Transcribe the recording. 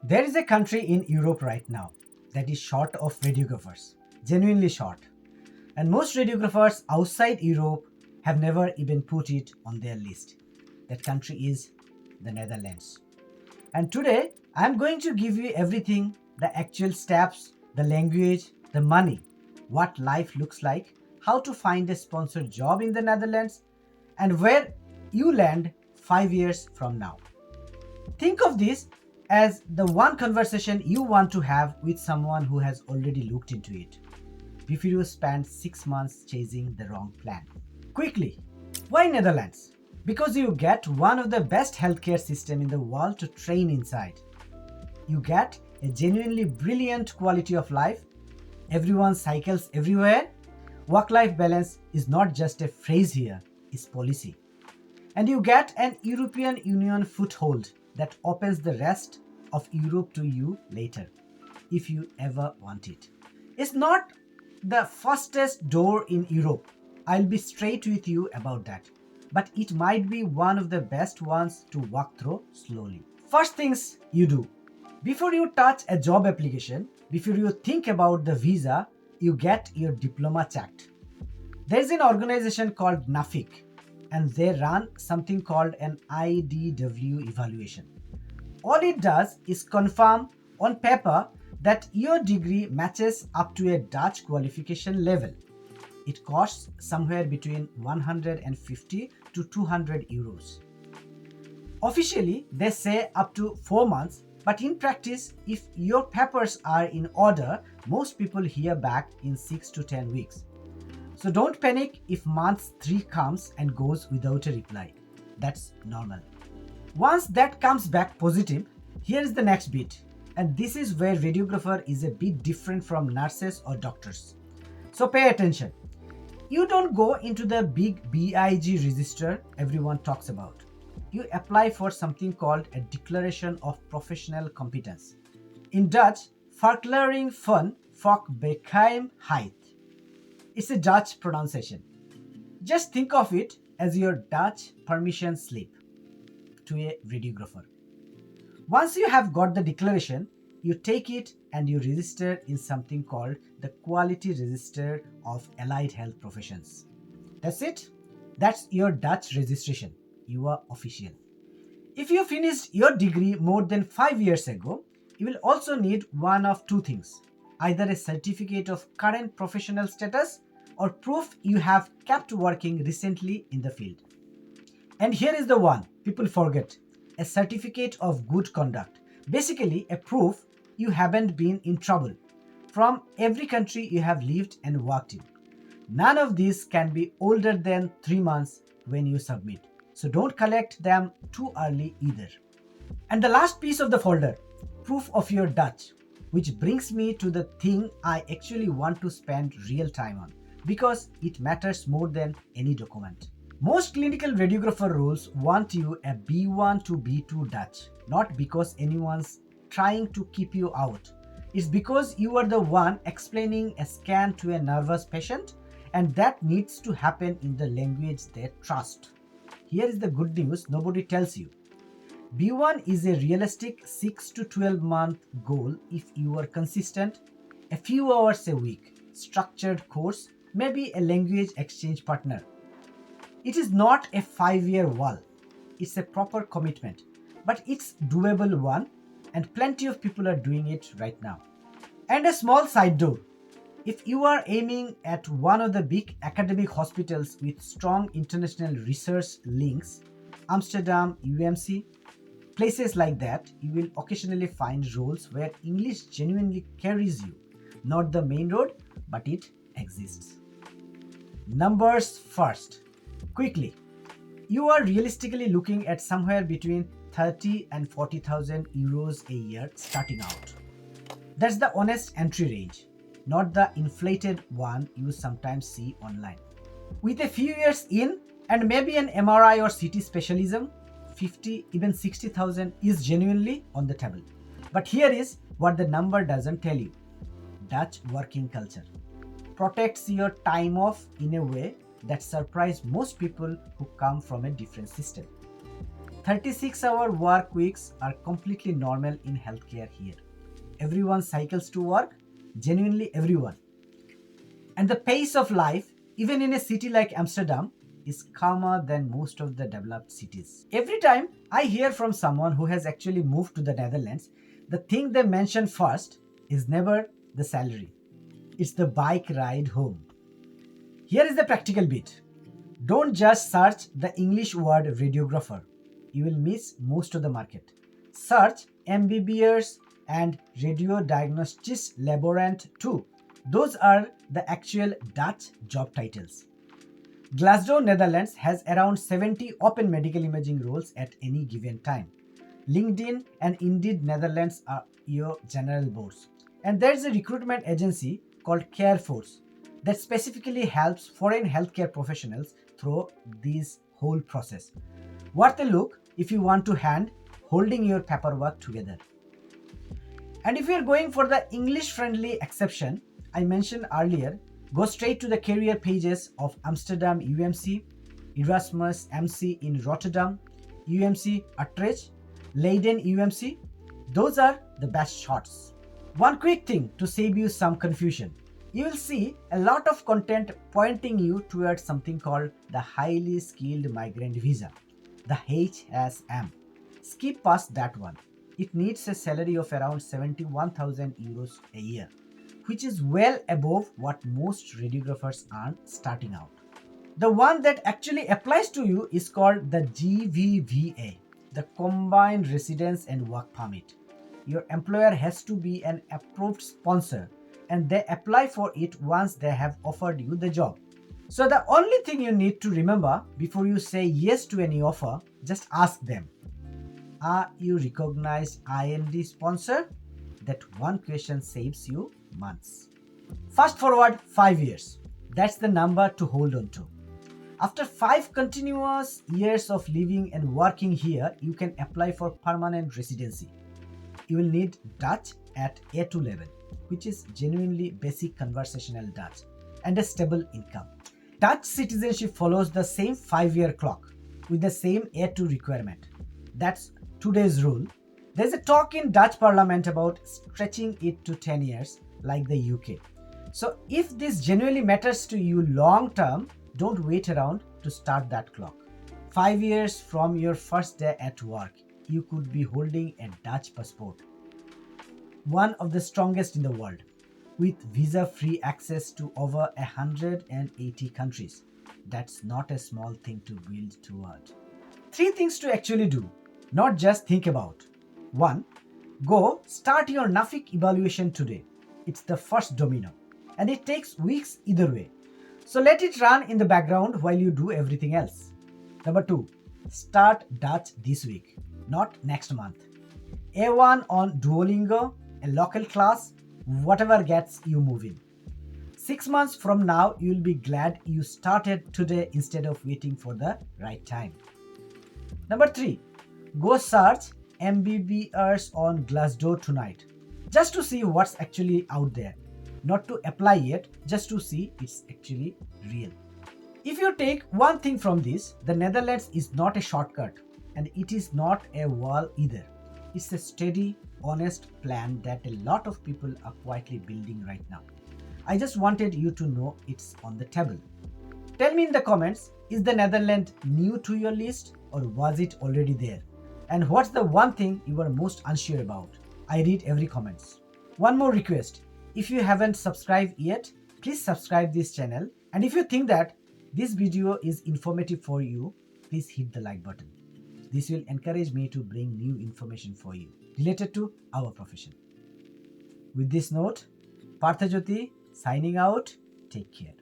There is a country in Europe right now that is short of radiographers, genuinely short. And most radiographers outside Europe have never even put it on their list. That country is the Netherlands. And today, I'm going to give you everything, the actual steps, the language, the money, what life looks like, how to find a sponsored job in the Netherlands, and where you land 5 years from now. Think of this as the one conversation you want to have with someone who has already looked into it before you spend 6 months chasing the wrong plan. Quickly, why Netherlands? Because you get one of the best healthcare system in the world to train inside. You get a genuinely brilliant quality of life. Everyone cycles everywhere. Work-life balance is not just a phrase here, it's policy. And you get an European Union foothold that opens the rest of Europe to you later, if you ever want it. It's not the fastest door in Europe. I'll be straight with you about that. But it might be one of the best ones to walk through slowly. First things you do. Before you touch a job application, before you think about the visa, you get your diploma checked. There's an organization called NAFIC, and they run something called an IDW evaluation. All it does is confirm on paper that your degree matches up to a Dutch qualification level. It costs somewhere between 150 to 200 euros. Officially, they say up to 4 months, but in practice, if your papers are in order, most people hear back in 6 to 10 weeks. So don't panic if month 3 comes and goes without a reply. That's normal. Once that comes back positive, here's the next bit. And this is where radiographer is a bit different from nurses or doctors. So pay attention. You don't go into the big BIG register everyone talks about. You apply for something called a Declaration of Professional Competence. In Dutch, Verklaring van Vakbekwaamheid. It's a Dutch pronunciation. Just think of it as your Dutch permission slip to a radiographer. Once you have got the declaration, you take it and you register in something called the Quality Register of Allied Health Professions. That's it. That's your Dutch registration. You are official. If you finished your degree more than 5 years ago, you will also need one of two things. Either a certificate of current professional status or proof you have kept working recently in the field. And here is the one people forget: a certificate of good conduct. Basically, a proof you haven't been in trouble from every country you have lived and worked in. None of these can be older than 3 months when you submit. So don't collect them too early either. And the last piece of the folder, proof of your Dutch, which brings me to the thing I actually want to spend real time on because it matters more than any document. Most clinical radiographer roles want you a B1 to B2 Dutch, not because anyone's trying to keep you out. It's because you are the one explaining a scan to a nervous patient, and that needs to happen in the language they trust. Here is the good news nobody tells you. B1 is a realistic 6 to 12 month goal if you are consistent, a few hours a week, structured course, maybe a language exchange partner. It is not a 5-year wall. It's a proper commitment, but it's doable one, and plenty of people are doing it right now. And a small side door. If you are aiming at one of the big academic hospitals with strong international research links, Amsterdam, UMC, places like that, you will occasionally find roles where English genuinely carries you. Not the main road, but it exists. Numbers first. Quickly, you are realistically looking at somewhere between 30 and 40,000 euros a year starting out. That's the honest entry range, not the inflated one you sometimes see online. With a few years in and maybe an MRI or CT specialism, 50, even 60,000 is genuinely on the table. But here is what the number doesn't tell you. Dutch working culture protects your time off in a way that surprises most people who come from a different system. 36-hour work weeks are completely normal in healthcare here. Everyone cycles to work, genuinely everyone. And the pace of life, even in a city like Amsterdam, is calmer than most of the developed cities. Every time I hear from someone who has actually moved to the Netherlands, the thing they mention first is never the salary. It's the bike ride home. Here is the practical bit. Don't just search the English word radiographer. You will miss most of the market. Search MBBS and Radiodiagnostisch Laborant too. Those are the actual Dutch job titles. Glasgow, Netherlands has around 70 open medical imaging roles at any given time. LinkedIn and Indeed Netherlands are your general boards. And there's a recruitment agency called Careforce that specifically helps foreign healthcare professionals through this whole process. Worth a look if you want to hand holding your paperwork together. And if you are going for the English-friendly exception I mentioned earlier, go straight to the career pages of Amsterdam UMC, Erasmus MC in Rotterdam, UMC Utrecht, Leiden UMC. Those are the best shots. One quick thing to save you some confusion. You will see a lot of content pointing you towards something called the Highly Skilled Migrant Visa, the HSM. Skip past that one. It needs a salary of around 71,000 euros a year, which is well above what most radiographers earn starting out. The one that actually applies to you is called the GVVA, the Combined Residence and Work Permit. Your employer has to be an approved sponsor and they apply for it once they have offered you the job. So the only thing you need to remember before you say yes to any offer, just ask them, are you recognized IND sponsor? That one question saves you months. Fast forward 5 years. That's the number to hold on to. After 5 continuous years of living and working here, you can apply for permanent residency. You will need Dutch at A2 level, which is genuinely basic conversational Dutch, and a stable income. Dutch citizenship follows the same 5-year clock with the same A2 requirement. That's today's rule. There's a talk in Dutch parliament about stretching it to 10 years like the UK. So if this genuinely matters to you long term, don't wait around to start that clock. 5 years from your first day at work, you could be holding a Dutch passport, one of the strongest in the world, with visa-free access to over 180 countries. That's not a small thing to build toward. 3 things to actually do, not just think about. 1. Go start your NAFIC evaluation today. It's the first domino, and it takes weeks either way. So let it run in the background while you do everything else. Number 2. Start Dutch this week, not next month. A1 on Duolingo, a local class, whatever gets you moving. 6 months from now, you'll be glad you started today instead of waiting for the right time. Number 3. Go search MBBS on Glassdoor tonight, just to see what's actually out there. Not to apply yet, just to see it's actually real. If you take one thing from this, the Netherlands is not a shortcut and it is not a wall either. It's a steady, honest plan that a lot of people are quietly building right now. I just wanted you to know it's on the table. Tell me in the comments, is the Netherlands new to your list or was it already there? And what's the one thing you are most unsure about? I read every comments. One more request. If you haven't subscribed yet, please subscribe this channel. And if you think that this video is informative for you, please hit the like button. This will encourage me to bring new information for you related to our profession. With this note, Parthajyoti signing out. Take care.